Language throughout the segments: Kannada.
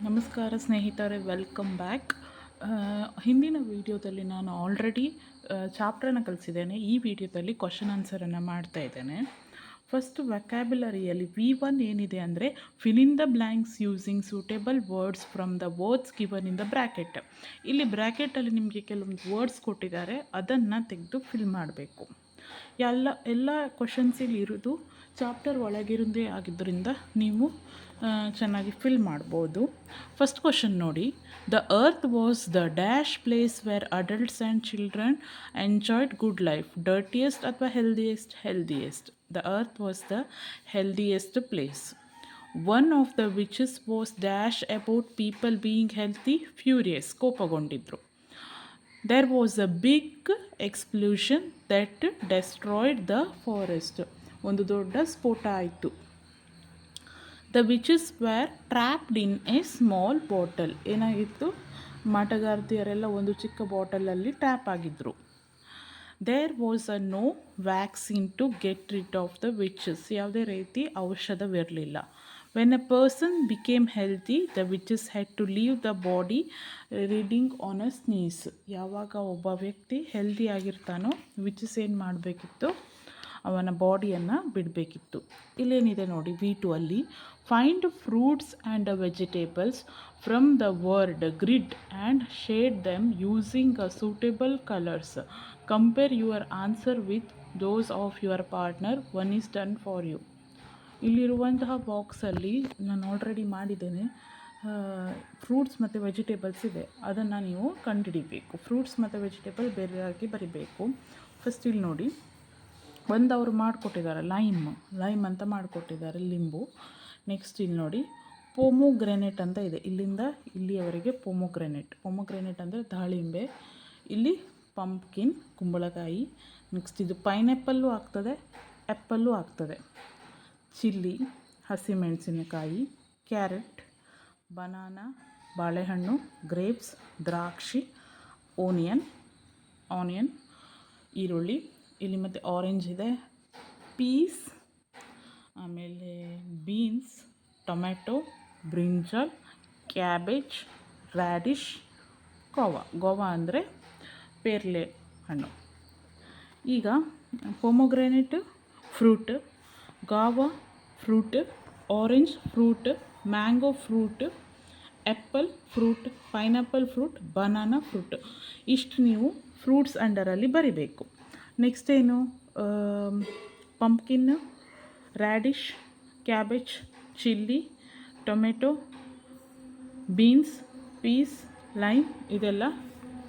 ನಮಸ್ಕಾರ ಸ್ನೇಹಿತರೆ, ವೆಲ್ಕಮ್ ಬ್ಯಾಕ್. ಹಿಂದಿನ ವಿಡಿಯೋದಲ್ಲಿ ನಾನು ಆಲ್ರೆಡಿ ಚಾಪ್ಟರ್ನ ಕಲಿಸಿದ್ದೇನೆ. ಈ ವಿಡಿಯೋದಲ್ಲಿ ಕ್ವಶನ್ ಆನ್ಸರನ್ನು ಮಾಡ್ತಾ ಇದ್ದೇನೆ. ಫಸ್ಟ್ ವ್ಯಾಕ್ಯಾಬ್ಯುಲರಿಯಲ್ಲಿ V1 ಏನಿದೆ ಅಂದರೆ fill in the blanks using suitable words from the words given in the bracket. ಇಲ್ಲಿ ಬ್ರ್ಯಾಕೆಟಲ್ಲಿ ನಿಮಗೆ ಕೆಲವೊಂದು ವರ್ಡ್ಸ್ ಕೊಟ್ಟಿದ್ದಾರೆ, ಅದನ್ನು ತೆಗೆದು ಫಿಲ್ ಮಾಡಬೇಕು. ಎಲ್ಲ ಕ್ವಶನ್ಸ್ ಇಲ್ಲಿ ಇರೋದು ಚಾಪ್ಟರ್ ಒಳಗಿರೋದೇ ಆಗಿದ್ದರಿಂದ ನೀವು ಚೆನ್ನಾಗಿ ಫಿಲ್ ಮಾಡ್ಬೋದು. ಫಸ್ಟ್ ಕ್ವಶನ್ ನೋಡಿ, the earth was the dash place where adults and children enjoyed good life. Dirtiest ಅಥವಾ healthiest? The earth was the healthiest place. One of the witches was dash about people being healthy, furious, ಕೋಪಗೊಂಡಿದ್ರು. There was a big explosion that destroyed the forest. ಒಂದು ದೊಡ್ಡ ಸ್ಫೋಟ ಆಯಿತು. The witches were trapped in a small bottle. ಏನಾಗಿತ್ತು? ಮಾಟಗಾರ್ತಿಯರೆಲ್ಲ ಒಂದು ಚಿಕ್ಕ ಬಾಟಲಲ್ಲಿ ಟ್ರ್ಯಾಪ್ ಆಗಿದ್ದರು. There was no vaccine to get rid of the witches. ಯಾವುದೇ ರೀತಿ ಔಷಧವಿರಲಿಲ್ಲ. When a person became healthy, the witches had to leave the body reading on a sneeze. ಯಾವಾಗ ಒಬ್ಬ ವ್ಯಕ್ತಿ ಹೆಲ್ದಿ ಆಗಿರ್ತಾನೋ ವಿಚಸ್ ಏನು ಮಾಡಬೇಕಿತ್ತು? ಅವನ ಬಾಡಿಯನ್ನು ಬಿಡಬೇಕಿತ್ತು. ಇಲ್ಲೇನಿದೆ ನೋಡಿ V2 ಅಲ್ಲಿ, find fruits and vegetables from the word grid and shade them using suitable colours. Compare your answer with those of your partner. One is done for you. ಇಲ್ಲಿರುವಂತಹ ಬಾಕ್ಸಲ್ಲಿ ನಾನು ಆಲ್ರೆಡಿ ಮಾಡಿದ್ದೇನೆ. ಫ್ರೂಟ್ಸ್ ಮತ್ತು ವೆಜಿಟೇಬಲ್ಸ್ ಇದೆ, ಅದನ್ನು ನೀವು ಕಂಡುಹಿಡಿಬೇಕು. ಫ್ರೂಟ್ಸ್ ಮತ್ತು ವೆಜಿಟೇಬಲ್ ಬೇರೆಯಾಗಿ ಬರಿಬೇಕು. ಫಸ್ಟ್ ಇಲ್ಲಿ ನೋಡಿ, ಒಂದು ಅವರು ಮಾಡಿಕೊಟ್ಟಿದ್ದಾರೆ ಲೈಮ್ ಅಂತ ಮಾಡಿಕೊಟ್ಟಿದ್ದಾರೆ, ಲಿಂಬು. ನೆಕ್ಸ್ಟ್ ಇಲ್ಲಿ ನೋಡಿ, ಪೊಮೊಗ್ರೆನೇಟ್ ಅಂತ ಇದೆ, ಇಲ್ಲಿಂದ ಇಲ್ಲಿಯವರೆಗೆ ಪೊಮೊಗ್ರೆನೇಟ್ ಅಂದರೆ ದಾಳಿಂಬೆ. ಇಲ್ಲಿ ಪಂಪ್ಕಿನ್, ಕುಂಬಳಕಾಯಿ. ನೆಕ್ಸ್ಟ್ ಇದು ಪೈನಾಪಲ್ಲು ಆಗ್ತದೆ, ಆ್ಯಪಲ್ಲು ಆಗ್ತದೆ. ಚಿಲ್ಲಿ, ಹಸಿಮೆಣಸಿನಕಾಯಿ. ಕ್ಯಾರೆಟ್, ಬನಾನಾ, ಬಾಳೆಹಣ್ಣು. ಗ್ರೇಪ್ಸ್, ದ್ರಾಕ್ಷಿ. ಆನಿಯನ್, ಈರುಳ್ಳಿ. ಇಲ್ಲಿ ಮತ್ತು ಆರೆಂಜ್ ಇದೆ. ಪೀಸ್, ಆಮೇಲೆ beans, tomato, brinjal, cabbage, radish, guava ಅಂದರೆ ಪೇರ್ಲೆ ಹಣ್ಣು. ಈಗ pomegranate fruit, guava fruit, orange fruit, mango fruit, apple fruit, pineapple fruit, banana fruit. ಇಷ್ಟು ನೀವು ಫ್ರೂಟ್ಸ್ ಅಂಡರಲ್ಲಿ ಬರಿಬೇಕು. ನೆಕ್ಸ್ಟ್ ಏನು? Pumpkin, radish, cabbage, chilli, tomato, beans, peas, lime, ಇದೆಲ್ಲ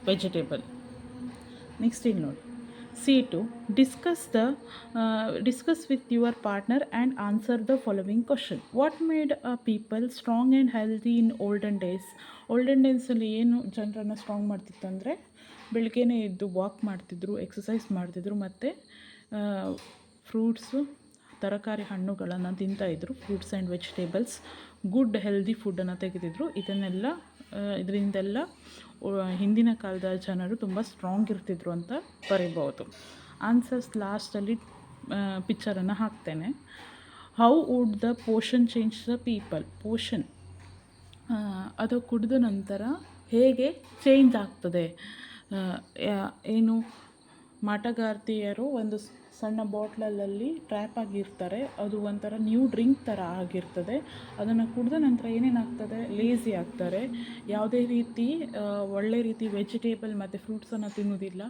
ವೆಜಿಟೇಬಲ್. ನೆಕ್ಸ್ಟ್ ಇಲ್ಲಿ ನೋಡಿ, C2, discuss with your partner and answer the following question. What made people strong and healthy in olden days? Olden daysಲ್ಲಿ ಏನು ಜನರನ್ನು ಸ್ಟ್ರಾಂಗ್ ಮಾಡ್ತಿತ್ತು ಅಂದರೆ, ಬೆಳಗ್ಗೆನೇ ಎದ್ದು ವಾಕ್ ಮಾಡ್ತಿದ್ರು, ಎಕ್ಸಸೈಸ್ ಮಾಡ್ತಿದ್ರು, ಮತ್ತು ಫ್ರೂಟ್ಸು, ತರಕಾರಿ, ಹಣ್ಣುಗಳನ್ನು ತಿಂತಾಯಿದ್ರು. Fruits and vegetables, good healthy ಫುಡ್ಡನ್ನು ತೆಗೆದಿದ್ರು. ಇದರಿಂದೆಲ್ಲ ಹಿಂದಿನ ಕಾಲದ ಜನರು ತುಂಬ ಸ್ಟ್ರಾಂಗ್ ಇರ್ತಿದ್ರು ಅಂತ ಬರೀಬೋದು. ಆನ್ಸರ್ಸ್ ಲಾಸ್ಟಲ್ಲಿ ಪಿಕ್ಚರನ್ನು ಹಾಕ್ತೇನೆ. How would the Poshan change the people? Poshan ಅದು ಕುಡಿದ ನಂತರ ಹೇಗೆ ಚೇಂಜ್ ಆಗ್ತದೆ? ಏನು, ಮಾಟಗಾರ್ತಿಯರು ಒಂದು ಸಣ್ಣ ಬಾಟ್ಲಲ್ಲಿ ಟ್ರ್ಯಾಪ್ ಆಗಿರ್ತಾರೆ, ಅದು ಒಂಥರ ನ್ಯೂ ಡ್ರಿಂಕ್ ಥರ ಆಗಿರ್ತದೆ. ಅದನ್ನು ಕುಡಿದ ನಂತರ ಏನೇನಾಗ್ತದೆ? ಲೇಝಿ ಆಗ್ತಾರೆ. ಯಾವುದೇ ರೀತಿ ಒಳ್ಳೆ ರೀತಿ ವೆಜಿಟೇಬಲ್ ಮತ್ತು ಫ್ರೂಟ್ಸನ್ನು ತಿನ್ನೋದಿಲ್ಲ.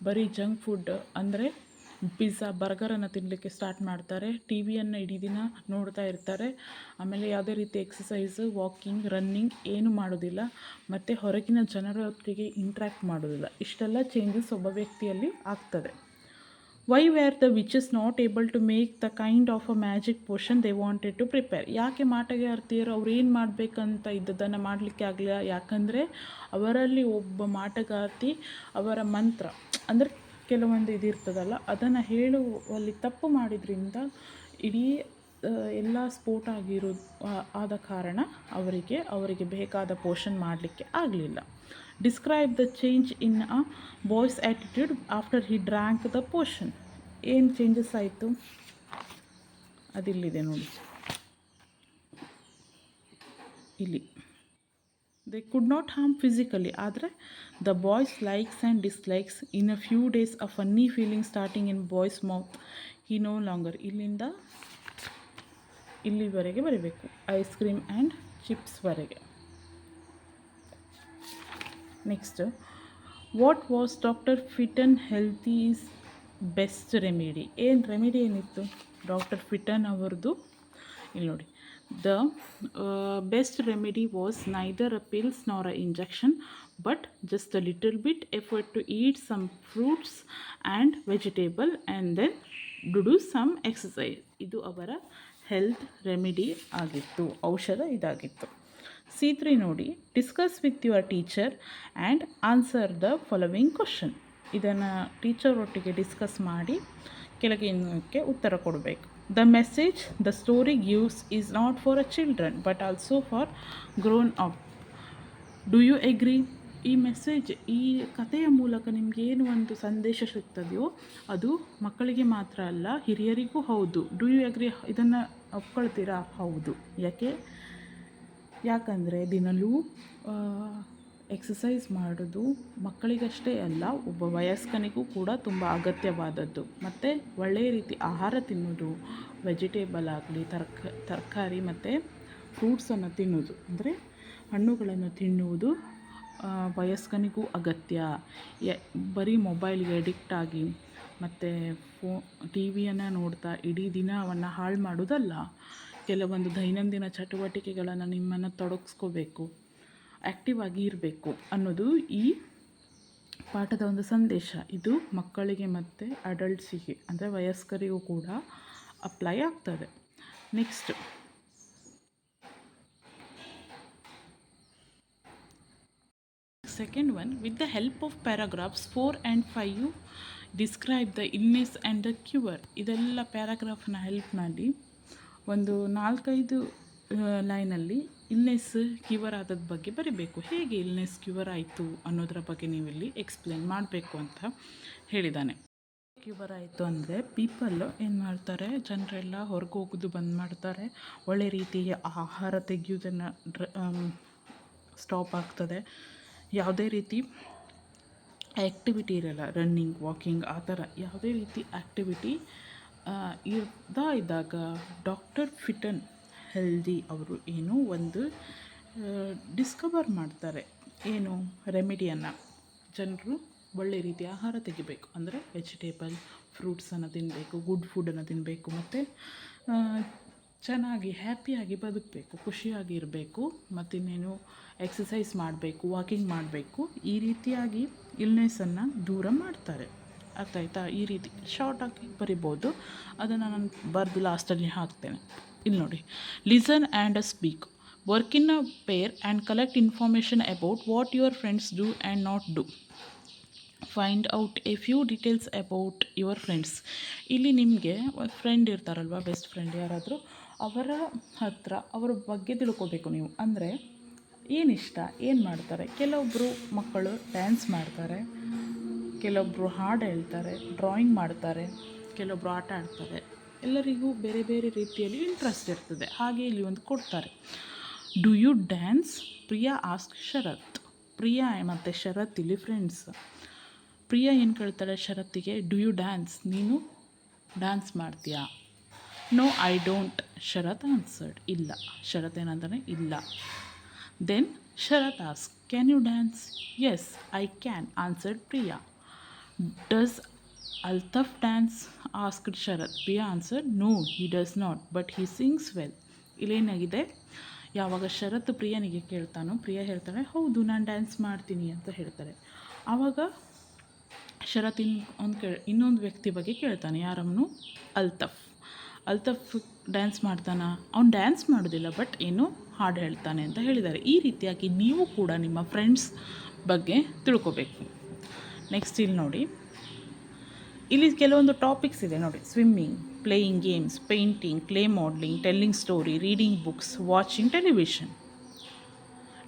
ಬರೀ ಜಂಕ್ ಫುಡ್ ಅಂದರೆ ಪಿಜ್ಜಾ, ಬರ್ಗರನ್ನು ತಿನ್ನಲಿಕ್ಕೆ ಸ್ಟಾರ್ಟ್ ಮಾಡ್ತಾರೆ. ಟಿವಿಯನ್ನು ಇಡೀ ದಿನ ನೋಡ್ತಾ ಇರ್ತಾರೆ. ಆಮೇಲೆ ಯಾವುದೇ ರೀತಿ ಎಕ್ಸಸೈಸು, ವಾಕಿಂಗ್, ರನ್ನಿಂಗ್ ಏನೂ ಮಾಡೋದಿಲ್ಲ. ಮತ್ತು ಹೊರಗಿನ ಜನರೊಟ್ಟಿಗೆ ಇಂಟ್ರ್ಯಾಕ್ಟ್ ಮಾಡೋದಿಲ್ಲ. ಇಷ್ಟೆಲ್ಲ ಚೇಂಜಸ್ ಒಬ್ಬ ವ್ಯಕ್ತಿಯಲ್ಲಿ ಆಗ್ತದೆ. Why were the witches not able to make the kind of a magic potion they wanted to prepare? ಯಾಕೆ ಮಾಟಗಾರ್ತಿಯರು ಅವ್ರು ಏನು ಮಾಡಬೇಕಂತ ಇದ್ದದನ್ನು ಮಾಡಲಿಕ್ಕೆ ಆಗಲಿಲ್ಲ? ಯಾಕಂದರೆ ಅವರಲ್ಲಿ ಒಬ್ಬ ಮಾಟಗಾರ್ತಿ ಅವರ ಮಂತ್ರ ಅಂದರೆ ಕೆಲವೊಂದು ಇದಿರ್ತದಲ್ಲ, ಅದನ್ನು ಹೇಳುವಲ್ಲಿ ತಪ್ಪು ಮಾಡಿದ್ರಿಂದ ಇಡೀ ಎಲ್ಲ ಸ್ಫೋಟ ಆದ ಕಾರಣ ಅವರಿಗೆ ಬೇಕಾದ ಪೋಷನ್ ಮಾಡಲಿಕ್ಕೆ ಆಗಲಿಲ್ಲ. Describe the change in a boy's attitude after he drank the potion. ಏನು ಚೇಂಜಸ್ ಆಯಿತು? ಅದಿಲ್ಲಿದೆ ನೋಡಿ, ಇಲ್ಲಿ they could not harm physically. ಆದರೆ the boy's likes and dislikes in a few days a funny feeling starting in boy's mouth he no longer. ಇಲ್ಲಿಂದ ಇಲ್ಲಿವರೆಗೆ ಬರೀಬೇಕು, ಐಸ್ ಕ್ರೀಮ್ ಆ್ಯಂಡ್ ಚಿಪ್ಸ್ವರೆಗೆ. Next, what was doctor Fitton healthy is best remedy. ಏನು ರೆಮಿಡಿ ಏನಿತ್ತು ಡಾಕ್ಟರ್ ಫಿಟನ್ ಅವ್ರದ್ದು? ಇಲ್ಲಿ ನೋಡಿ, the best remedy was neither a pills nor a injection but just a little bit effort to eat some fruits and vegetable and then do some exercise. ಇದು ಅವರ ಹೆಲ್ತ್ ರೆಮಿಡಿ ಆಗಿತ್ತು, ಔಷಧ ಇದಾಗಿತ್ತು. C3 ನೋಡಿ, discuss with your teacher and answer the following question. ಇದನ್ನು ಟೀಚರ್ ಒಟ್ಟಿಗೆ ಡಿಸ್ಕಸ್ ಮಾಡಿ ಕೆಳಗಿನಕ್ಕೆ ಉತ್ತರ ಕೊಡಬೇಕು. The message the story gives is not for a children but also for grown up. Do you ಎಗ್ರಿ? ಈ ಮೆಸೇಜ್, ಈ ಕಥೆಯ ಮೂಲಕ ನಿಮಗೇನು ಒಂದು ಸಂದೇಶ ಸಿಗ್ತದೆಯೋ ಅದು ಮಕ್ಕಳಿಗೆ ಮಾತ್ರ ಅಲ್ಲ, ಹಿರಿಯರಿಗೂ ಹೌದು. Do you agree? ಇದನ್ನು ಒಪ್ಕೊಳ್ತೀರಾ? ಹೌದು. ಯಾಕಂದರೆ ದಿನವೂ ಎಕ್ಸಸೈಸ್ ಮಾಡೋದು ಮಕ್ಕಳಿಗಷ್ಟೇ ಅಲ್ಲ, ಒಬ್ಬ ವಯಸ್ಕನಿಗೂ ಕೂಡ ತುಂಬ ಅಗತ್ಯವಾದದ್ದು. ಮತ್ತು ಒಳ್ಳೆಯ ರೀತಿ ಆಹಾರ ತಿನ್ನೋದು, ವೆಜಿಟೇಬಲ್ ಆಗಲಿ, ತರಕಾರಿ ಮತ್ತು ಫ್ರೂಟ್ಸನ್ನು ತಿನ್ನೋದು, ಅಂದರೆ ಹಣ್ಣುಗಳನ್ನು ತಿನ್ನುವುದು ವಯಸ್ಕನಿಗೂ ಅಗತ್ಯ. ಬರೀ ಮೊಬೈಲ್ಗೆ ಅಡಿಕ್ಟ್ ಆಗಿ ಮತ್ತು ಟಿ ವಿಯನ್ನು ನೋಡ್ತಾ ಇಡೀ ದಿನವನ್ನು ಹಾಳು ಮಾಡೋದಲ್ಲ. ಕೆಲವೊಂದು ದೈನಂದಿನ ಚಟುವಟಿಕೆಗಳನ್ನು ನಿಮ್ಮನ್ನು ತೊಡಗಿಸ್ಕೋಬೇಕು, ಆ್ಯಕ್ಟಿವ್ ಆಗಿ ಇರಬೇಕು ಅನ್ನೋದು ಈ ಪಾಠದ ಒಂದು ಸಂದೇಶ. ಇದು ಮಕ್ಕಳಿಗೆ ಮತ್ತು ಅಡಲ್ಟ್ಸಿಗೆ, ಅಂದರೆ ವಯಸ್ಕರಿಗೂ ಕೂಡ ಅಪ್ಲೈ ಆಗ್ತದೆ. Next, second one, with the help of paragraphs 4 and 5 describe the illness and the cure. ಇದೆಲ್ಲ ಪ್ಯಾರಾಗ್ರಾಫ್ನ ಹೆಲ್ಪ್ನಲ್ಲಿ ಒಂದು 4-5 ಲೈನಲ್ಲಿ ಇಲ್ನೆಸ್ ಕ್ಯೂರ್ ಆದದ ಬಗ್ಗೆ ಬರೀಬೇಕು. ಹೇಗೆ ಇಲ್ನೆಸ್ ಕ್ಯೂರ್ ಆಯಿತು ಅನ್ನೋದರ ಬಗ್ಗೆ ನೀವಿಲ್ಲಿ ಎಕ್ಸ್ಪ್ಲೇನ್ ಮಾಡಬೇಕು ಅಂತ ಹೇಳಿದ್ದಾನೆ. ಕ್ಯೂರ್ ಆಯಿತು ಅಂದರೆ ಪೀಪಲ್ ಏನು ಮಾಡ್ತಾರೆ, ಜನರೆಲ್ಲ ಹೊರಗೆ ಹೋಗೋದು ಬಂದ್ ಮಾಡ್ತಾರೆ, ಒಳ್ಳೆ ರೀತಿಯ ಆಹಾರ ತೆಗೆಯೋದನ್ನು ಸ್ಟಾಪ್ ಆಗ್ತದೆ, ಯಾವುದೇ ರೀತಿ ಆ್ಯಕ್ಟಿವಿಟಿ ಇರಲ್ಲ, ರನ್ನಿಂಗ್, ವಾಕಿಂಗ್, ಆ ಥರ ಯಾವುದೇ ರೀತಿ ಆ್ಯಕ್ಟಿವಿಟಿ ಇದ್ದಾಗ ಡಾಕ್ಟರ್ ಫಿಟನ್ ಹೆಲ್ದಿ ಅವರು ಏನು ಒಂದು ಡಿಸ್ಕವರ್ ಮಾಡ್ತಾರೆ, ಏನು ರೆಮಿಡಿಯನ್ನು. ಜನರು ಒಳ್ಳೆ ರೀತಿಯ ಆಹಾರ ತೆಗಿಬೇಕು, ಅಂದರೆ ವೆಜಿಟೇಬಲ್, ಫ್ರೂಟ್ಸನ್ನು ತಿನ್ನಬೇಕು, ಗುಡ್ ಫುಡ್ಡನ್ನು ತಿನ್ನಬೇಕು, ಮತ್ತು ಚೆನ್ನಾಗಿ ಹ್ಯಾಪಿಯಾಗಿ ಬದುಕಬೇಕು, ಖುಷಿಯಾಗಿ ಇರಬೇಕು, ಮತ್ತಿನ್ನೇನು ಎಕ್ಸಸೈಸ್ ಮಾಡಬೇಕು, ವಾಕಿಂಗ್ ಮಾಡಬೇಕು. ಈ ರೀತಿಯಾಗಿ ಇಲ್ನೆಸ್ಸನ್ನು ದೂರ ಮಾಡ್ತಾರೆ. ಅರ್ಥ ಆಯ್ತಾ? ಈ ರೀತಿ ಶಾರ್ಟಾಗಿ ಬರಿಬೋದು, ಅದನ್ನು ನಾನು ಬರೆದು ಲಾಸ್ಟಲ್ಲಿ ಹಾಕ್ತೇನೆ. ಇಲ್ಲಿ ನೋಡಿ, listen and speak, work in a peer and collect information about what your friends do and not do. Find out A few details about your friends. ಇಲ್ಲಿ ನಿಮಗೆ ಫ್ರೆಂಡ್ ಇರ್ತಾರಲ್ವ, ಬೆಸ್ಟ್ ಫ್ರೆಂಡ್ ಯಾರಾದರೂ, ಅವರ ಹತ್ರ ಅವರ ಬಗ್ಗೆ ತಿಳ್ಕೊಬೇಕು ನೀವು. ಅಂದರೆ ಏನಿಷ್ಟ, ಏನು ಮಾಡ್ತಾರೆ. ಕೆಲವೊಬ್ಬರು ಮಕ್ಕಳು ಡ್ಯಾನ್ಸ್ ಮಾಡ್ತಾರೆ, ಕೆಲವೊಬ್ಬರು ಹಾಡು ಹೇಳ್ತಾರೆ, ಡ್ರಾಯಿಂಗ್ ಮಾಡ್ತಾರೆ, ಕೆಲವೊಬ್ಬರು ಆಟ ಆಡ್ತಾರೆ. ಎಲ್ಲರಿಗೂ ಬೇರೆ ಬೇರೆ ರೀತಿಯಲ್ಲಿ ಇಂಟ್ರೆಸ್ಟ್ ಇರ್ತದೆ. ಹಾಗೆ ಇಲ್ಲಿ ಒಂದು ಕೊಡ್ತಾರೆ, do you dance? Priya ask Sharath. Priya ಮತ್ತು ಶರತ್ ಇಲ್ಲಿ ಫ್ರೆಂಡ್ಸ್. ಪ್ರಿಯಾ ಏನು ಕೇಳ್ತಾಳೆ ಶರತ್ತಿಗೆ, ಡು ಯು ಡ್ಯಾನ್ಸ್? ನೀನು ಡ್ಯಾನ್ಸ್ ಮಾಡ್ತೀಯಾ? No I don't, Sharath answered. ಇಲ್ಲ, ಶರತ್ ಏನಂತಾನೆ, ಇಲ್ಲ. Then Sharath ask, can you dance? Yes I can, answered Priya. Does Altaf dance? Asked Sharath. Priya answered, no he does not but he sings well. ಇಲ್ಲೇನಾಗಿದೆ, ಯಾವಾಗ ಶರತ್ ಪ್ರಿಯನಿಗೆ ಕೇಳ್ತಾನೋ, ಪ್ರಿಯಾ ಹೇಳ್ತಾಳೆ, ಹೌದು ನಾನು ಡ್ಯಾನ್ಸ್ ಮಾಡ್ತೀನಿ ಅಂತ ಹೇಳ್ತಾರೆ. ಆವಾಗ ಶರತ್ ಇನ್ನೊಂದು ವ್ಯಕ್ತಿ ಬಗ್ಗೆ ಕೇಳ್ತಾನೆ, ಯಾರವನು? ಅಲ್ತಫ್. ಅಲ್ತಫ್ ಡ್ಯಾನ್ಸ್ ಮಾಡ್ತಾನೆ? ಅವ್ನು ಡ್ಯಾನ್ಸ್ ಮಾಡೋದಿಲ್ಲ, ಬಟ್ ಏನು ಹಾಡು ಹೇಳ್ತಾನೆ ಅಂತ ಹೇಳಿದ್ದಾರೆ. ಈ ರೀತಿಯಾಗಿ ನೀವು ಕೂಡ ನಿಮ್ಮ ಫ್ರೆಂಡ್ಸ್ ಬಗ್ಗೆ ತಿಳ್ಕೊಬೇಕು. ನೆಕ್ಸ್ಟ್ ಇಲ್ಲಿ ನೋಡಿ, ಇಲ್ಲಿ ಕೆಲವೊಂದು ಟಾಪಿಕ್ಸ್ ಇದೆ ನೋಡಿ, swimming, playing games, painting, clay modelling, telling story, reading books, watching television.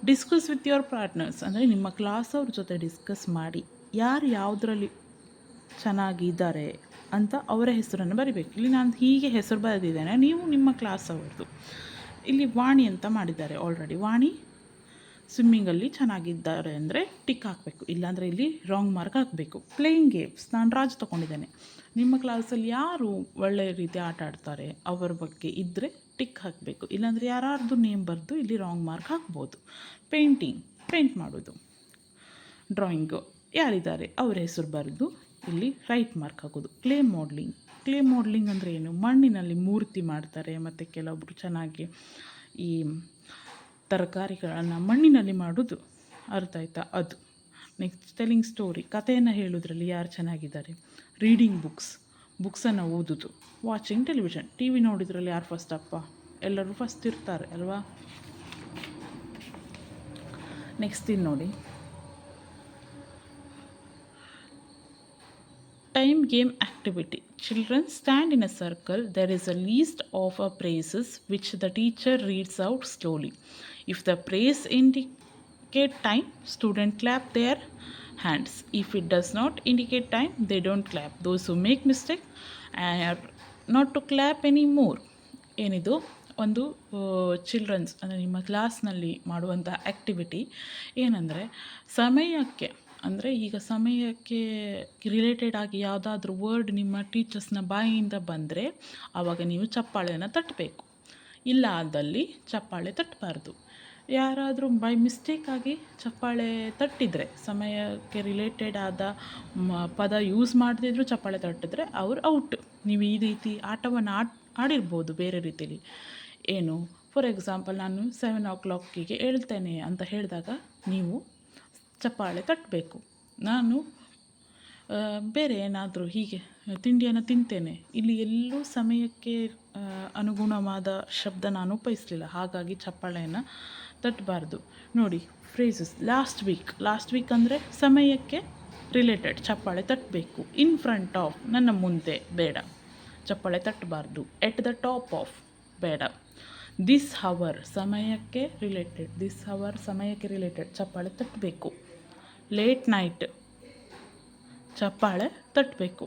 Discuss with your partners, ಅಂದರೆ ನಿಮ್ಮ ಕ್ಲಾಸ್ ಅವ್ರ ಜೊತೆ ಡಿಸ್ಕಸ್ ಮಾಡಿ ಯಾರು ಯಾವುದರಲ್ಲಿ ಚೆನ್ನಾಗಿದ್ದಾರೆ ಅಂತ ಅವರ ಹೆಸರನ್ನು ಬರಿಬೇಕು. ಇಲ್ಲಿ ನಾನು ಹೀಗೆ ಹೆಸರು ಬರೆದಿದ್ದೇನೆ, ನೀವು ನಿಮ್ಮ ಕ್ಲಾಸ್ ಅವ್ರದ್ದು. ಇಲ್ಲಿ ವಾಣಿ ಅಂತ ಮಾಡಿದ್ದಾರೆ ಆಲ್ರೆಡಿ. ವಾಣಿ ಸ್ವಿಮ್ಮಿಂಗಲ್ಲಿ ಚೆನ್ನಾಗಿದ್ದಾರೆ ಅಂದರೆ ಟಿಕ್ ಹಾಕಬೇಕು, ಇಲ್ಲಾಂದರೆ ಇಲ್ಲಿ ರಾಂಗ್ ಮಾರ್ಕ್ ಹಾಕಬೇಕು. ಪ್ಲೇಯಿಂಗ್ ಗೇಮ್ಸ್, ನಾನು ರಾಜ್ ತೊಗೊಂಡಿದ್ದೇನೆ. ನಿಮ್ಮ ಕ್ಲಾಸಲ್ಲಿ ಯಾರು ಒಳ್ಳೆಯ ರೀತಿ ಆಟ ಆಡ್ತಾರೆ ಅವರ ಬಗ್ಗೆ ಇದ್ದರೆ ಟಿಕ್ ಹಾಕಬೇಕು, ಇಲ್ಲಾಂದರೆ ಯಾರಾರ್ದು ನೇಮ್ ಬರೆದು ಇಲ್ಲಿ ರಾಂಗ್ ಮಾರ್ಕ್ ಹಾಕ್ಬೋದು. ಪೇಂಟಿಂಗ್, ಪೇಂಟ್ ಮಾಡೋದು. ಡ್ರಾಯಿಂಗು, ಯಾರಿದ್ದಾರೆ ಅವರ ಹೆಸರು ಬರೆದು ಇಲ್ಲಿ ರೈಟ್ ಮಾರ್ಕ್ ಹಾಕೋದು. ಕ್ಲೇ ಮಾಡಲಿಂಗ್, ಕ್ಲೇ ಮಾಡಲಿಂಗ್ ಅಂದರೆ ಏನು? ಮಣ್ಣಿನಲ್ಲಿ ಮೂರ್ತಿ ಮಾಡ್ತಾರೆ, ಮತ್ತು ಕೆಲವೊಬ್ಬರು ಚೆನ್ನಾಗಿ ಈ ತರಕಾರಿಗಳನ್ನು ಮಣ್ಣಿನಲ್ಲಿ ಮಾಡೋದು, ಅರ್ಥ ಆಯ್ತಾ? ಅದು. ನೆಕ್ಸ್ಟ್ ಟೆಲಿಂಗ್ ಸ್ಟೋರಿ, ಕಥೆಯನ್ನು ಹೇಳೋದ್ರಲ್ಲಿ ಯಾರು ಚೆನ್ನಾಗಿದ್ದಾರೆ. ರೀಡಿಂಗ್ ಬುಕ್ಸ್, ಬುಕ್ಸನ್ನು ಓದೋದು. ವಾಚಿಂಗ್ ಟೆಲಿವಿಷನ್, ಟಿ ವಿ ನೋಡಿದ್ರಲ್ಲಿ ಯಾರು ಫಸ್ಟ್ ಅಪ್ಪ? ಎಲ್ಲರೂ ಫಸ್ಟ್ ಇರ್ತಾರೆ ಅಲ್ವಾ? ನೆಕ್ಸ್ಟ್ ಇದು ನೋಡಿ, time game activity. Children stand in a circle. There is a list of phrases which the teacher reads out slowly. If the phrase indicate time, students clap their hands. If it does not indicate time, they don't clap. Those who make mistake are not to clap anymore. ಏನಿದು ಒಂದು ಚಿಲ್ಡ್ರನ್ಸ್ ಅಂದರೆ ನಿಮ್ಮ ಕ್ಲಾಸ್ನಲ್ಲಿ ಮಾಡುವಂಥ ಆ್ಯಕ್ಟಿವಿಟಿ ಏನಂದರೆ, ಸಮಯಕ್ಕೆ ಅಂದರೆ ಈಗ ಸಮಯಕ್ಕೆ ರಿಲೇಟೆಡ್ ಆಗಿ ಯಾವುದಾದ್ರೂ ವರ್ಡ್ ನಿಮ್ಮ ಟೀಚರ್ಸ್ನ ಬಾಯಿಯಿಂದ ಬಂದರೆ ಆವಾಗ ನೀವು ಚಪ್ಪಾಳೆಯನ್ನು ತಟ್ಟಬೇಕು. ಇಲ್ಲ ಆದಲ್ಲಿ ಚಪ್ಪಾಳೆ ತಟ್ಟಬಾರ್ದು. ಯಾರಾದರೂ ಬೈ ಮಿಸ್ಟೇಕಾಗಿ ಚಪ್ಪಾಳೆ ತಟ್ಟಿದರೆ, ಸಮಯಕ್ಕೆ ರಿಲೇಟೆಡ್ ಆದ ಪದ ಯೂಸ್ ಮಾಡದಿದ್ದರೂ ಚಪ್ಪಾಳೆ ತಟ್ಟಿದ್ರೆ ಅವ್ರು ಔಟ್. ನೀವು ಈ ರೀತಿ ಆಟವನ್ನು ಆಡಿರ್ಬೋದು ಬೇರೆ ರೀತಿಯಲ್ಲಿ. ಏನು, ಫಾರ್ ಎಕ್ಸಾಂಪಲ್ ನಾನು 7 o'clock ಹೇಳ್ತೇನೆ ಅಂತ ಹೇಳಿದಾಗ ನೀವು ಚಪ್ಪಾಳೆ ತಟ್ಟಬೇಕು. ನಾನು ಬೇರೆ ಏನಾದರೂ ಹೀಗೆ ತಿಂಡಿಯನ್ನು ತಿಂತೇನೆ, ಇಲ್ಲಿ ಎಲ್ಲೂ ಸಮಯಕ್ಕೆ ಅನುಗುಣವಾದ ಶಬ್ದ ನಾನು ಉಪಯೋಗಿಸಲಿಲ್ಲ, ಹಾಗಾಗಿ ಚಪ್ಪಾಳೆಯನ್ನು ತಟ್ಟಬಾರ್ದು. ನೋಡಿ, ಫ್ರೇಸಸ್. ಲಾಸ್ಟ್ ವೀಕ್ ಅಂದರೆ ಸಮಯಕ್ಕೆ ರಿಲೇಟೆಡ್ ಚಪ್ಪಾಳೆ ತಟ್ಟಬೇಕು. ಇನ್ ಫ್ರಂಟ್ ಆಫ್, ನನ್ನ ಮುಂದೆ, ಬೇಡ, ಚಪ್ಪಾಳೆ ತಟ್ಟಬಾರ್ದು. ಎಟ್ ದ ಟಾಪ್ ಆಫ್, ಬೇಡ. ದಿಸ್ ಹವರ್, ಸಮಯಕ್ಕೆ ರಿಲೇಟೆಡ್ ಚಪ್ಪಾಳೆ ತಟ್ಟಬೇಕು. ಲೇಟ್ ನೈಟ್, ಚಪ್ಪಾಳೆ ತಟ್ಟಬೇಕು.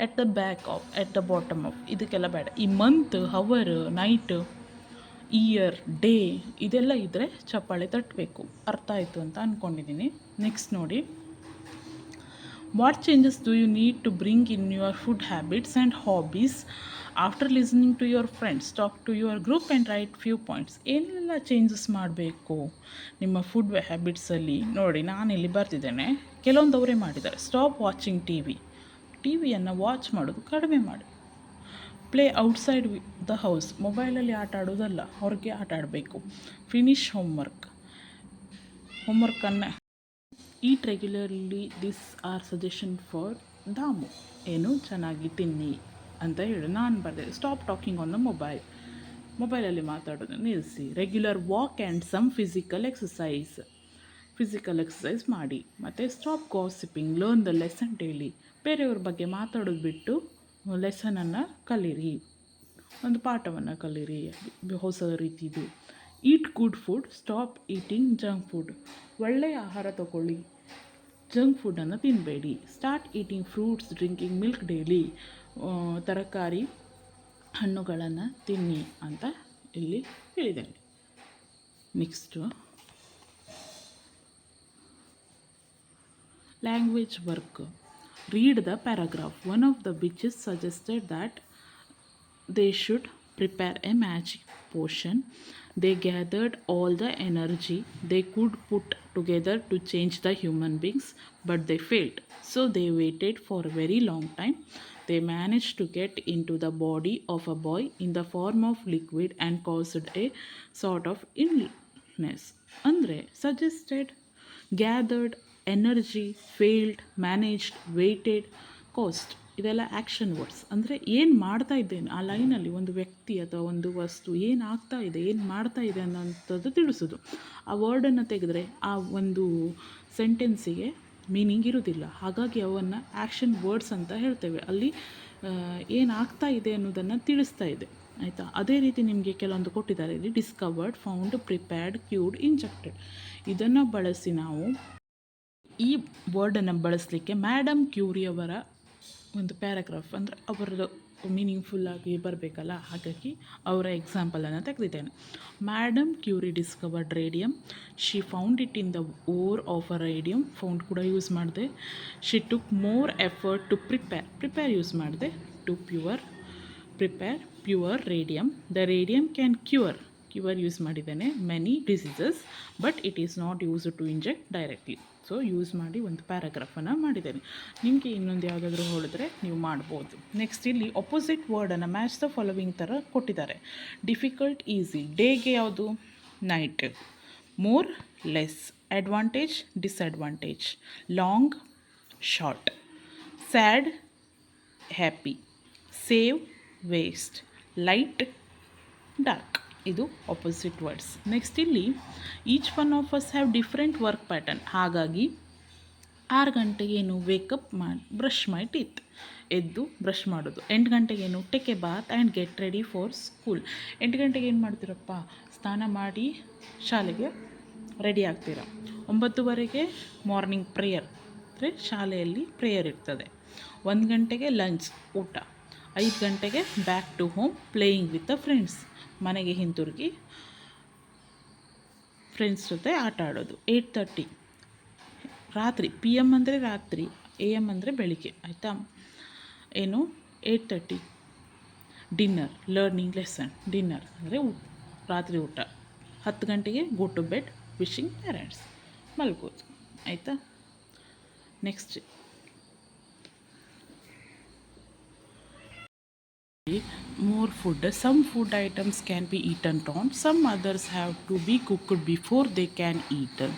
At the back of, at the bottom of, ಇದಕ್ಕೆಲ್ಲ ಬೇಡ. ಈ month, hour, night, year, day ಇದೆಲ್ಲ ಇದ್ದರೆ ಚಪ್ಪಾಳೆ ತಟ್ಟಬೇಕು. ಅರ್ಥ ಆಯಿತು ಅಂತ ಅಂದ್ಕೊಂಡಿದ್ದೀನಿ. ನೆಕ್ಸ್ಟ್ ನೋಡಿ, what changes do you need to bring in your food habits and hobbies after listening to your friends, talk to your group and write few points. ಏನೆಲ್ಲ ಚೇಂಜಸ್ ಮಾಡಬೇಕು ನಿಮ್ಮ ಫುಡ್ ಹ್ಯಾಬಿಟ್ಸಲ್ಲಿ? ನೋಡಿ, ನಾನಿಲ್ಲಿ ಬರ್ತಿದ್ದೇನೆ, ಕೆಲವೊಂದು ಅವರೇ ಮಾಡಿದ್ದಾರೆ. ಸ್ಟಾಪ್ ವಾಚಿಂಗ್ ಟಿ ವಿಯನ್ನು ವಾಚ್ ಮಾಡೋದು ಕಡಿಮೆ ಮಾಡಿ. ಪ್ಲೇ ಔಟ್ಸೈಡ್ ದ ಹೌಸ್, ಮೊಬೈಲಲ್ಲಿ ಆಟ ಆಡೋದಲ್ಲ, ಹೊರಗೆ ಆಟ ಆಡಬೇಕು. ಫಿನಿಶ್ ಹೋಮ್ವರ್ಕನ್ನು eat regularly. This are suggestion for Damu. ಏನು, ಚೆನ್ನಾಗಿ ತಿನ್ನಿ ಅಂತ ಹೇಳಿ ನಾನು ಬರ್ದೆ. ಸ್ಟಾಪ್ ಟಾಕಿಂಗ್ ಆನ್ ದ ಮೊಬೈಲಲ್ಲಿ ಮಾತಾಡೋದು ನಿಲ್ಲಿಸಿ. Regular walk and some physical exercise ಮಾಡಿ. ಮತ್ತು stop gossiping, learn the lesson daily. ಬೇರೆಯವ್ರ ಬಗ್ಗೆ ಮಾತಾಡೋದು ಬಿಟ್ಟು ಲೆಸನನ್ನು ಕಲೀರಿ, ಒಂದು ಪಾಠವನ್ನು ಕಲೀರಿ ಹೊಸ ರೀತಿದು. Eat good food, stop eating junk food. ಒಳ್ಳೆಯ ಆಹಾರ ತಗೊಳ್ಳಿ, ಜಂಕ್ ಫುಡ್ಡನ್ನು ತಿನ್ನಬೇಡಿ. Start eating fruits, drinking milk daily. ತರಕಾರಿ, ಹಣ್ಣುಗಳನ್ನು ತಿನ್ನಿ ಅಂತ ಇಲ್ಲಿ ಹೇಳಿದ್ದೇನೆ. Next language work. Read the paragraph. One of the witches suggested that they should prepare a magic potion. They gathered all the energy they could put together to change the human beings, but they failed. So they waited for a very long time. They managed to get into the body of a boy in the form of liquid and caused a sort of illness. Andre suggested, gathered, energy, failed, managed, weighted, cost ಇದೆಲ್ಲ ಆ್ಯಕ್ಷನ್ ವರ್ಡ್ಸ್. ಅಂದರೆ ಏನು ಮಾಡ್ತಾ ಇದ್ದೇನೆ ಆ ಲೈನಲ್ಲಿ, ಒಂದು ವ್ಯಕ್ತಿ ಅಥವಾ ಒಂದು ವಸ್ತು ಏನು ಆಗ್ತಾ ಇದೆ, ಏನು ಮಾಡ್ತಾ ಇದೆ ಅನ್ನೋಂಥದ್ದು ತಿಳಿಸೋದು. ಆ ವರ್ಡನ್ನು ತೆಗೆದರೆ ಆ ಒಂದು ಸೆಂಟೆನ್ಸಿಗೆ ಮೀನಿಂಗ್ ಇರೋದಿಲ್ಲ, ಹಾಗಾಗಿ ಅವನ್ನು ಆ್ಯಕ್ಷನ್ ವರ್ಡ್ಸ್ ಅಂತ ಹೇಳ್ತೇವೆ. ಅಲ್ಲಿ ಏನಾಗ್ತಾ ಇದೆ ಅನ್ನೋದನ್ನು ತಿಳಿಸ್ತಾ ಇದೆ, ಆಯಿತಾ? ಅದೇ ರೀತಿ ನಿಮಗೆ ಕೆಲವೊಂದು ಕೊಟ್ಟಿದ್ದಾರೆ ಇಲ್ಲಿ. Discovered, found, prepared, cured, injected. ಇದನ್ನು ಬಳಸಿ ನಾವು ಈ ವರ್ಡನ್ನು ಬಳಸಲಿಕ್ಕೆ ಮ್ಯಾಡಮ್ ಕ್ಯೂರಿಯವರ ಒಂದು ಪ್ಯಾರಾಗ್ರಾಫ್, ಅಂದರೆ ಅವರದ್ದು ಮೀನಿಂಗ್ಫುಲ್ಲಾಗಿ ಬರಬೇಕಲ್ಲ, ಹಾಗಾಗಿ ಅವರ ಎಕ್ಸಾಂಪಲನ್ನು ತೆಗೆದಿದ್ದೇನೆ. Madam Curie discovered radium, she found it in the ore of a radium, found ಕೂಡ ಯೂಸ್ ಮಾಡಿದೆ. She took more effort to prepare use ಮಾಡಿದೆ. To pure radium, the radium can cure use ಮಾಡಿದ್ದೇನೆ. Many diseases but it is not use to inject directly. So use ಮಾಡಿ ಒಂದು ಪ್ಯಾರಾಗ್ರಾಫನ್ನು ಮಾಡಿದ್ದೇನೆ. ನಿಮಗೆ ಇನ್ನೊಂದು ಯಾವುದಾದ್ರೂ ಹೇಳಿದ್ರೆ ನೀವು ಮಾಡ್ಬೋದು. ನೆಕ್ಸ್ಟ್ ಇಲ್ಲಿ ಅಪೋಸಿಟ್ ವರ್ಡನ್ನು ಮ್ಯಾಚ್ ದ ಫಾಲೋವಿಂಗ್ ಥರ ಕೊಟ್ಟಿದ್ದಾರೆ. Difficult, easy. ಡೇಗೆ ಯಾವುದು? Night. More, less. Advantage, disadvantage. Long, short. Sad, happy. Save, waste. Light, dark. ಇದು ಆಪೋಸಿಟ್ ವರ್ಡ್ಸ್. ನೆಕ್ಸ್ಟ್ ಇಲ್ಲಿ each one of us have different work pattern. ಹಾಗಾಗಿ 6 ಗಂಟೆಗೆ ಏನು ವೇಕಪ್ ಮಾಡಿ ಬ್ರಷ್ ಮೈ ಟೀತ್, ಎದ್ದು ಬ್ರಷ್ ಮಾಡೋದು. 8 ಗಂಟೆಗೇನು take a bath and get ready for school. 8 ಗಂಟೆಗೆ ಏನು ಮಾಡ್ತೀರಪ್ಪ? ಸ್ನಾನ ಮಾಡಿ ಶಾಲೆಗೆ ರೆಡಿ ಆಗ್ತೀರ. 9:15 ಮಾರ್ನಿಂಗ್ ಪ್ರೇಯರ್, ಅಂದರೆ ಶಾಲೆಯಲ್ಲಿ ಪ್ರೇಯರ್ ಇರ್ತದೆ. 1 ಗಂಟೆಗೆ ಲಂಚ್, ಊಟ. 5 ಗಂಟೆಗೆ back to home playing with the friends, ಮನೆಗೆ ಹಿಂತಿರುಗಿ ಫ್ರೆಂಡ್ಸ್ ಜೊತೆ ಆಟ ಆಡೋದು. 8:30 ರಾತ್ರಿ, ಪಿ ಎಮ್ ಅಂದರೆ ರಾತ್ರಿ, ಎ ಎಮ್ ಅಂದರೆ ಬೆಳಿಗ್ಗೆ, ಆಯಿತಾ? ಏನು 8:30 ಡಿನ್ನರ್, ಲರ್ನಿಂಗ್ ಲೆಸನ್. ಡಿನ್ನರ್ ಅಂದರೆ ರಾತ್ರಿ ಊಟ. 10 ಗಂಟೆಗೆ go to bed, wishing parents, ಮಲ್ಗೋದು, ಆಯಿತಾ? Next more food. Some food items can be eaten on, some others have to be cooked before they can eaten.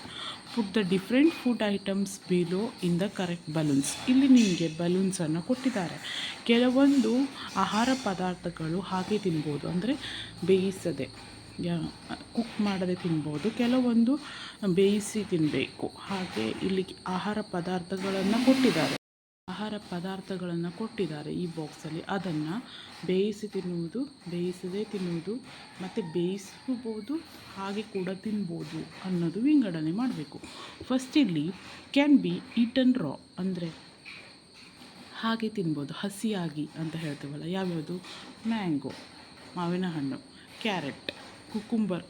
Put the different food items below in the correct balloons. ಇಲ್ಲಿ ನಿಮಗೆ ಬಲೂನ್ಸನ್ನು ಕೊಟ್ಟಿದ್ದಾರೆ. ಕೆಲವೊಂದು ಆಹಾರ ಪದಾರ್ಥಗಳು ಹಾಗೆ ತಿನ್ಬೋದು, ಅಂದರೆ ಬೇಯಿಸದೆ, ಕುಕ್ ಮಾಡದೆ ತಿನ್ಬೋದು. ಕೆಲವೊಂದು ಬೇಯಿಸಿ ತಿನ್ನಬೇಕು. ಹಾಗೆ ಇಲ್ಲಿ ಆಹಾರ ಪದಾರ್ಥಗಳನ್ನು ಕೊಟ್ಟಿದ್ದಾರೆ ಈ ಬಾಕ್ಸಲ್ಲಿ. ಅದನ್ನು ಬೇಯಿಸಿ ತಿನ್ನುವುದು, ಬೇಯಿಸದೇ ತಿನ್ನುವುದು, ಮತ್ತು ಬೇಯಿಸ್ಬೋದು, ಹಾಗೆ ಕೂಡ ತಿನ್ಬೋದು ಅನ್ನೋದು ವಿಂಗಡಣೆ ಮಾಡಬೇಕು. ಫಸ್ಟ್ ಇಲ್ಲಿ ಕ್ಯಾನ್ ಬಿ ಈಟನ್ ರಾ, ಅಂದರೆ ಹಾಗೆ ತಿನ್ಬೋದು, ಹಸಿಯಾಗಿ ಅಂತ ಹೇಳ್ತೀವಲ್ಲ. ಯಾವ್ಯಾವುದು? ಮ್ಯಾಂಗೋ, ಮಾವಿನ ಹಣ್ಣು. ಕ್ಯಾರೆಟ್,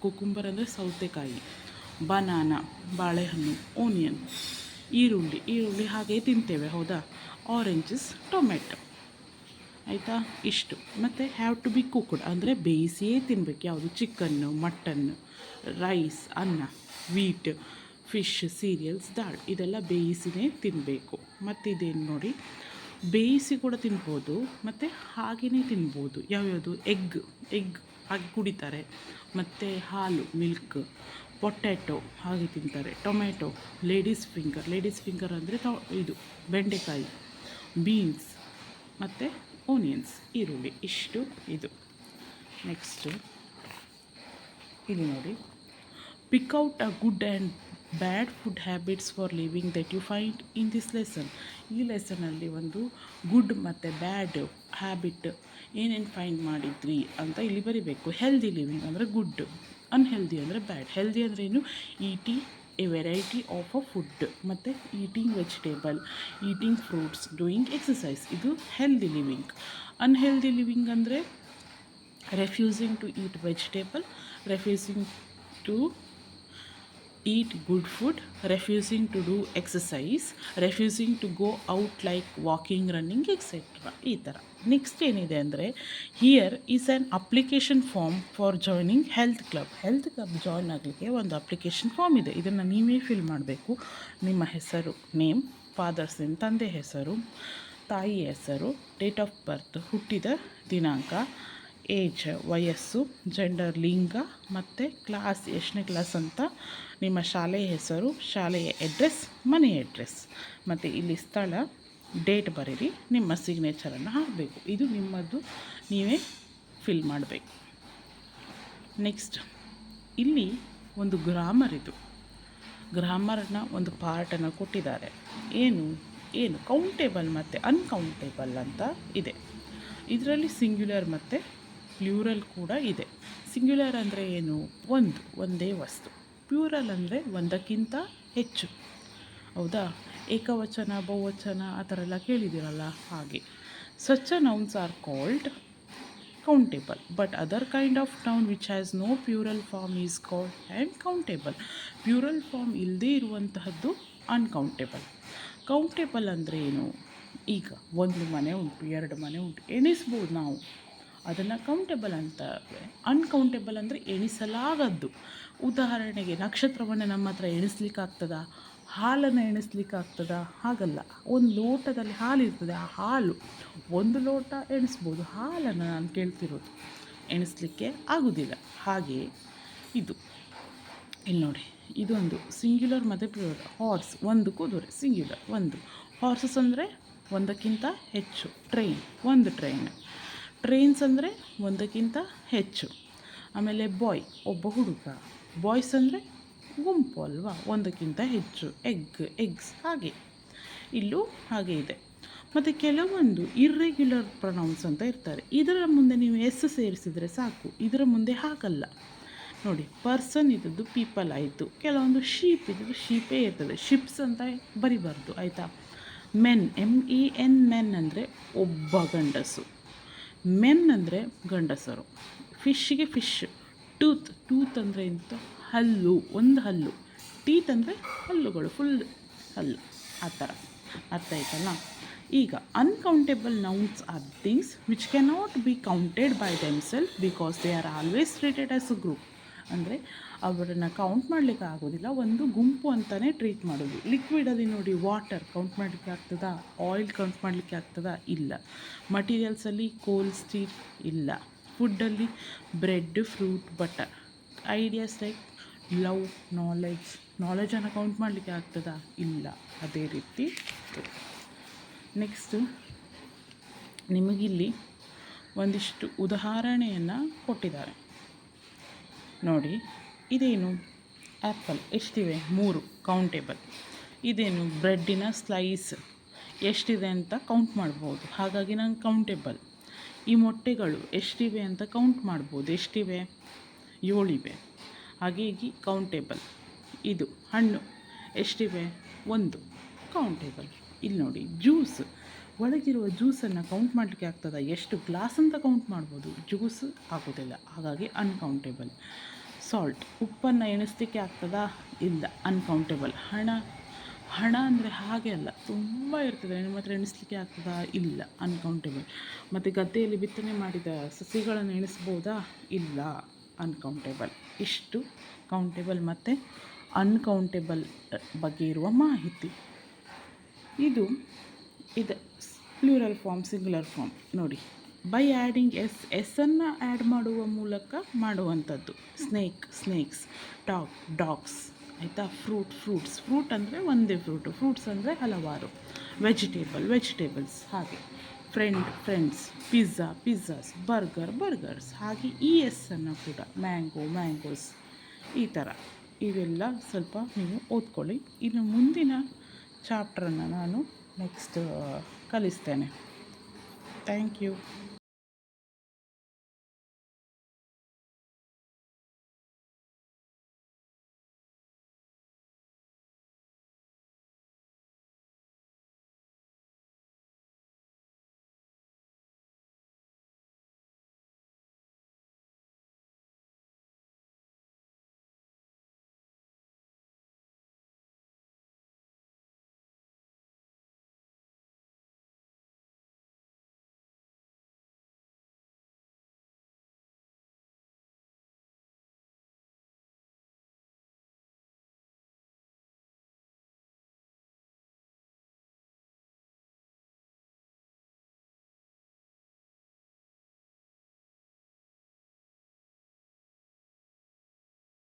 ಕುಕುಂಬರ್ ಅಂದರೆ ಸೌತೆಕಾಯಿ. ಬನಾನಾ, ಬಾಳೆಹಣ್ಣು. ಓನಿಯನ್, ಈರುಳ್ಳಿ ಹಾಗೆ ತಿಂತೇವೆ, ಹೌದಾ? ಆರೆಂಜಸ್, ಟೊಮೆಟೊ, ಆಯಿತಾ? ಇಷ್ಟು. ಮತ್ತು ಹ್ಯಾವ್ ಟು ಬಿ ಕುಕ್ಡ್, ಅಂದರೆ ಬೇಯಿಸಿಯೇ ತಿನ್ನಬೇಕು. ಯಾವುದು? ಚಿಕನ್ನು, ಮಟನ್ನು, ರೈಸ್, ಅನ್ನ, ವೀಟ್, ಫಿಶ್, ಸೀರಿಯಲ್ಸ್, ದಾಲ್, ಇದೆಲ್ಲ ಬೇಯಿಸಿನೇ ತಿನ್ನಬೇಕು. ಮತ್ತು ಇದೇನು ನೋಡಿ, ಬೇಯಿಸಿ ಕೂಡ ತಿನ್ಬೋದು, ಮತ್ತು ಹಾಗೆಯೇ ತಿನ್ಬೋದು. ಯಾವ್ಯಾವುದು? ಎಗ್ ಹಾಗೆ ಕುಡಿತಾರೆ. ಮತ್ತು ಹಾಲು, ಮಿಲ್ಕ್. ಪೊಟ್ಯಾಟೊ ಹಾಗೆ ತಿಂತಾರೆ. ಟೊಮೆಟೊ, ಲೇಡೀಸ್ ಫಿಂಗರ್ ಅಂದರೆ ಇದು ಬೆಂಡೆಕಾಯಿ. ಬೀನ್ಸ್ ಮತ್ತು ಓನಿಯನ್ಸ್, ಈರುಳ್ಳಿ, ಇಷ್ಟು ಇದು. ನೆಕ್ಸ್ಟು ಇಲ್ಲಿ ನೋಡಿ, pick out a good and bad food habits for living that you find in this lesson. ಈ ಲೆಸನಲ್ಲಿ ಒಂದು ಗುಡ್ ಮತ್ತು ಬ್ಯಾಡ್ ಹ್ಯಾಬಿಟ್ ಏನೇನು ಫೈಂಡ್ ಮಾಡಿದ್ರಿ ಅಂತ ಇಲ್ಲಿ ಬರಿಬೇಕು. ಹೆಲ್ದಿ ಲಿವಿಂಗ್ ಅಂದರೆ ಗುಡ್, ಅನ್ಹೆಲ್ದಿ ಅಂದರೆ ಬ್ಯಾಡ್. ಹೆಲ್ದಿ ಅಂದರೆ ಏನು? Eating a variety of a food, ಮತ್ತು eating vegetable, eating fruits, doing exercise, ಇದು ಹೆಲ್ದಿ ಲಿವಿಂಗ್. ಅನ್ಹೆಲ್ದಿ ಲಿವಿಂಗ್ ಅಂದರೆ refusing to eat vegetable, refusing to eat good food, refusing to do exercise, refusing to go out like walking, running, etc. ಈ ಥರ. ನೆಕ್ಸ್ಟ್ ಏನಿದೆ ಅಂದರೆ, here is an application form for joining health club join ಆಗಲಿಕ್ಕೆ ಒಂದು ಅಪ್ಲಿಕೇಶನ್ ಫಾರ್ಮ್ ಇದೆ. ಇದನ್ನು ನೀವೇ ಫಿಲ್ ಮಾಡಬೇಕು. ನಿಮ್ಮ ಹೆಸರು, ನೇಮ್, ಫಾದರ್ಸ್ ನೇಮ್, ತಂದೆ ಹೆಸರು, ತಾಯಿ ಹೆಸರು, ಡೇಟ್ ಆಫ್ ಬರ್ತ್, ಹುಟ್ಟಿದ ದಿನಾಂಕ, ಏಜ್, ವಯಸ್ಸು, ಜೆಂಡರ್, ಲಿಂಗ, ಮತ್ತು ಕ್ಲಾಸ್, ಎಷ್ಟನೇ ಕ್ಲಾಸ್ ಅಂತ, ನಿಮ್ಮ ಶಾಲೆಯ ಹೆಸರು, ಶಾಲೆಯ ಅಡ್ರೆಸ್, ಮನೆ ಅಡ್ರೆಸ್, ಮತ್ತು ಇಲ್ಲಿ ಸ್ಥಳ, ಡೇಟ್ ಬರೀರಿ, ನಿಮ್ಮ ಸಿಗ್ನೇಚರನ್ನು ಹಾಕಬೇಕು. ಇದು ನಿಮ್ಮದು, ನೀವೇ ಫಿಲ್ ಮಾಡಬೇಕು. ನೆಕ್ಸ್ಟ್ ಇಲ್ಲಿ ಒಂದು ಗ್ರಾಮರ್ನ ಒಂದು ಪಾರ್ಟನ್ನು ಕೊಟ್ಟಿದ್ದಾರೆ. ಏನು ಕೌಂಟೇಬಲ್ ಮತ್ತು ಅನ್ಕೌಂಟೇಬಲ್ ಅಂತ ಇದೆ. ಇದರಲ್ಲಿ ಸಿಂಗ್ಯುಲರ್ ಮತ್ತು ಪ್ಲೂರಲ್ ಕೂಡ ಇದೆ. ಸಿಂಗ್ಯುಲರ್ ಅಂದರೆ ಏನು? ಒಂದೇ ವಸ್ತು. ಪ್ಲೂರಲ್ ಅಂದರೆ ಒಂದಕ್ಕಿಂತ ಹೆಚ್ಚು, ಹೌದಾ? ಏಕವಚನ, ಬಹುವಚನ ಆ ಥರ ಎಲ್ಲ ಕೇಳಿದ್ದೀರಲ್ಲ, ಹಾಗೆ. Such a nouns are called countable, but other kind of noun which has no plural form is called uncountable. Plural form ಇಲ್ಲದೇ ಇರುವಂತಹದ್ದು ಅನ್ಕೌಂಟೇಬಲ್. ಕೌಂಟೇಬಲ್ ಅಂದರೆ ಏನು? ಈಗ ಒಂದು ಮನೆ ಉಂಟು, ಎರಡು ಮನೆ ಉಂಟು, ಎಣಿಸ್ಬೋದು ನಾವು, ಅದನ್ನು ಕೌಂಟೇಬಲ್ ಅಂತವೆ. ಅನ್ಕೌಂಟೇಬಲ್ ಅಂದರೆ ಎಣಿಸಲಾಗದ್ದು. ಉದಾಹರಣೆಗೆ ನಕ್ಷತ್ರವನ್ನು ನಮ್ಮ ಹತ್ರ ಎಣಿಸ್ಲಿಕ್ಕಾಗ್ತದ? ಹಾಲನ್ನು ಎಣಿಸ್ಲಿಕ್ಕಾಗ್ತದ? ಹಾಗಲ್ಲ. ಒಂದು ಲೋಟದಲ್ಲಿ ಹಾಲಿರ್ತದೆ, ಆ ಹಾಲು ಒಂದು ಲೋಟ ಎಣಿಸ್ಬೋದು, ಹಾಲನ್ನು ನಾನು ಕೇಳ್ತಿರೋದು ಎಣಿಸ್ಲಿಕ್ಕೆ ಆಗೋದಿಲ್ಲ. ಹಾಗೆಯೇ ಇದು ಇಲ್ಲಿ ನೋಡಿ, ಇದೊಂದು ಸಿಂಗ್ಯುಲರ್ ಮತ್ತು ಪ್ಲೂರಲ್. ಹಾರ್ಸ್ ಒಂದು ಕುದುರೆ, ಸಿಂಗ್ಯುಲರ್ ಒಂದು. ಹಾರ್ಸಸ್ ಅಂದರೆ ಒಂದಕ್ಕಿಂತ ಹೆಚ್ಚು. ಟ್ರೈನ್ ಒಂದು ಟ್ರೈನ್. ಟ್ರೈನ್ಸ್ ಅಂದರೆ ಒಂದಕ್ಕಿಂತ ಹೆಚ್ಚು. ಆಮೇಲೆ ಬಾಯ್ ಒಬ್ಬ ಹುಡುಗ. ಬಾಯ್ಸ್ ಅಂದರೆ ಗುಂಪು ಅಲ್ವಾ, ಒಂದಕ್ಕಿಂತ ಹೆಚ್ಚು. ಎಗ್ಸ್ ಹಾಗೆ ಇಲ್ಲೂ ಹಾಗೆ ಇದೆ. ಮತ್ತು ಕೆಲವೊಂದು ಇರ್ರೆಗ್ಯುಲರ್ ಪ್ರೊನೌನ್ಸ್ ಅಂತ ಇರ್ತಾರೆ. ಇದರ ಮುಂದೆ ನೀವು ಎಸ್ ಸೇರಿಸಿದರೆ ಸಾಕು, ಇದರ ಮುಂದೆ ಹಾಗಲ್ಲ. ನೋಡಿ, ಪರ್ಸನ್ ಇದ್ದದ್ದು ಪೀಪಲ್ ಆಯಿತು, ಕೆಲವೊಂದು ಶೀಪ್ ಇದ್ದದ್ದು ಶೀಪೇ ಇರ್ತದೆ, ಶಿಪ್ಸ್ ಅಂತ ಬರಿಬಾರ್ದು ಆಯಿತಾ. ಮೆನ್, MEN ಮೆನ್ ಅಂದರೆ ಒಬ್ಬ ಗಂಡಸು. ಮೆನ್ ಅಂದರೆ ಗಂಡಸರು. ಫಿಶ್ಗೆ ಫಿಶ್. ಟೂತ್ ಅಂದರೆ ಎಂತ? ಹಲ್ಲು, ಒಂದು ಹಲ್ಲು. ಟೀತ್ ಅಂದರೆ ಹಲ್ಲುಗಳು, ಫುಲ್ ಹಲ್ಲು, ಆ ಥರ. ಅರ್ಥ ಆಯ್ತಲ್ಲ? ಈಗ uncountable nouns are things which cannot be counted by themself because they are always treated as a group. ಅಂದರೆ ಅವರನ್ನು ಕೌಂಟ್ ಮಾಡಲಿಕ್ಕೆ ಆಗೋದಿಲ್ಲ, ಒಂದು ಗುಂಪು ಅಂತಲೇ ಟ್ರೀಟ್ ಮಾಡೋದು. ಲಿಕ್ವಿಡಲ್ಲಿ ನೋಡಿ, ವಾಟರ್ ಕೌಂಟ್ ಮಾಡಲಿಕ್ಕೆ ಆಗ್ತದಾ? ಆಯಿಲ್ ಕೌಂಟ್ ಮಾಡಲಿಕ್ಕೆ ಆಗ್ತದಾ? ಇಲ್ಲ. ಮಟೀರಿಯಲ್ಸಲ್ಲಿ ಕೋಲ್, ಸ್ಟೀಲ್ ಇಲ್ಲ. ಫುಡ್ಡಲ್ಲಿ bread, fruit, butter. Ideas like love, ನಾಲೆಜನ್ನು ಕೌಂಟ್ ಮಾಡಲಿಕ್ಕೆ ಆಗ್ತದಾ? ಇಲ್ಲ. ಅದೇ ರೀತಿ ನೆಕ್ಸ್ಟು ನಿಮಗಿಲ್ಲಿ ಒಂದಿಷ್ಟು ಉದಾಹರಣೆಯನ್ನು ಕೊಟ್ಟಿದ್ದಾರೆ ನೋಡಿ. ಇದೇನು? ಆ್ಯಪಲ್ ಎಷ್ಟಿವೆ? 3 ಕೌಂಟೇಬಲ್. ಇದೇನು? ಬ್ರೆಡ್ಡಿನ ಸ್ಲೈಸ್ ಎಷ್ಟಿದೆ ಅಂತ ಕೌಂಟ್ ಮಾಡ್ಬೋದು, ಹಾಗಾಗಿ ನಂಗೆ ಕೌಂಟೇಬಲ್. ಈ ಮೊಟ್ಟೆಗಳು ಎಷ್ಟಿವೆ ಅಂತ ಕೌಂಟ್ ಮಾಡ್ಬೋದು, ಎಷ್ಟಿವೆ? 7 ಇವೆ, ಹಾಗಾಗಿ ಕೌಂಟೇಬಲ್. ಇದು ಹಣ್ಣು ಎಷ್ಟಿವೆ? 1, ಕೌಂಟೇಬಲ್. ಇಲ್ಲಿ ನೋಡಿ, ಜ್ಯೂಸ್, ಒಳಗಿರುವ ಜ್ಯೂಸನ್ನು ಕೌಂಟ್ ಮಾಡಲಿಕ್ಕೆ ಆಗ್ತದ? ಎಷ್ಟು ಗ್ಲಾಸ್ ಅಂತ ಕೌಂಟ್ ಮಾಡ್ಬೋದು, ಜ್ಯೂಸ್ ಆಗೋದಿಲ್ಲ, ಹಾಗಾಗಿ ಅನ್ಕೌಂಟೇಬಲ್. ಸಾಲ್ಟ್, ಉಪ್ಪನ್ನು ಎಣಿಸ್ಲಿಕ್ಕೆ ಆಗ್ತದಾ? ಇಲ್ಲ, ಅನ್ಕೌಂಟೇಬಲ್. ಹಣ ಅಂದರೆ ಹಾಗೆ ಅಲ್ಲ, ತುಂಬ ಇರ್ತದೆ, ನಿಮ್ಮ ಹತ್ರ ಎಣಿಸ್ಲಿಕ್ಕೆ ಆಗ್ತದಾ? ಇಲ್ಲ, ಅನ್ಕೌಂಟೇಬಲ್. ಮತ್ತು ಗದ್ದೆಯಲ್ಲಿ ಬಿತ್ತನೆ ಮಾಡಿದ ಸಸಿಗಳನ್ನು ಎಣಿಸ್ಬೋದಾ? ಇಲ್ಲ, ಅನ್ಕೌಂಟೇಬಲ್. ಇಷ್ಟು ಕೌಂಟೇಬಲ್ ಮತ್ತು ಅನ್ಕೌಂಟೇಬಲ್ ಬಗ್ಗೆ ಇರುವ ಮಾಹಿತಿ. ಇದು ಪ್ಲೂರಲ್ ಫಾರ್ಮ್, ಸಿಂಗ್ಯುಲರ್ ಫಾರ್ಮ್ ನೋಡಿ. ಬೈ ಆ್ಯಡಿಂಗ್ ಎಸ್ಸನ್ನು ಆ್ಯಡ್ ಮಾಡುವ ಮೂಲಕ ಮಾಡುವಂಥದ್ದು. ಸ್ನೇಕ್ಸ್, ಡಾಗ್ಸ್ ಆಯಿತಾ. ಫ್ರೂಟ್ ಅಂದರೆ ಒಂದೇ ಫ್ರೂಟ್ಸ್ ಅಂದರೆ ಹಲವಾರು. ವೆಜಿಟೇಬಲ್ಸ್ ಹಾಗೆ. ಫ್ರೆಂಡ್ಸ್, ಪಿಜ್ಜಾಸ್, ಬರ್ಗರ್ಸ್ ಹಾಗೆ. ಎಸ್ಸನ್ನು ಕೂಡ ಮ್ಯಾಂಗೋಸ್, ಈ ಥರ ಇವೆಲ್ಲ ಸ್ವಲ್ಪ ನೀವು ಓದ್ಕೊಳ್ಳಿ. ಇನ್ನು ಮುಂದಿನ ಚಾಪ್ಟ್ರನ್ನು ನಾನು ನೆಕ್ಸ್ಟ್ ಕಲಿಸ್ತೇನೆ. Thank you.